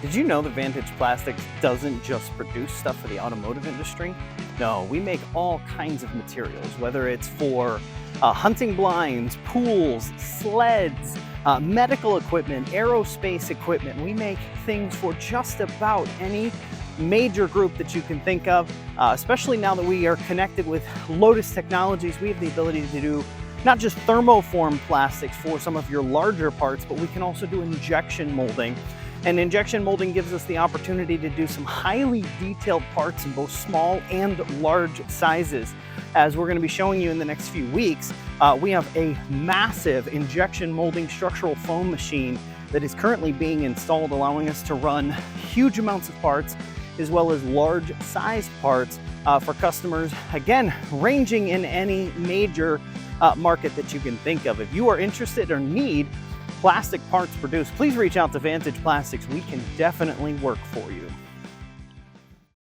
Did you know that Vantage Plastics doesn't just produce stuff for the automotive industry? No, we make all kinds of materials, whether it's for hunting blinds, pools, sleds, medical equipment, aerospace equipment. We make things for just about any major group that you can think of, especially now that we are connected with Lotus Technologies. We have the ability to do not just thermoform plastics for some of your larger parts, but we can also do injection molding. And injection molding gives us the opportunity to do some highly detailed parts in both small and large sizes. As we're going to be showing you in the next few weeks, we have a massive injection molding structural foam machine that is currently being installed, allowing us to run huge amounts of parts as well as large sized parts for customers, again, ranging in any major market that you can think of. If you are interested or need plastic parts produced, please reach out to Vantage Plastics. We can definitely work for you.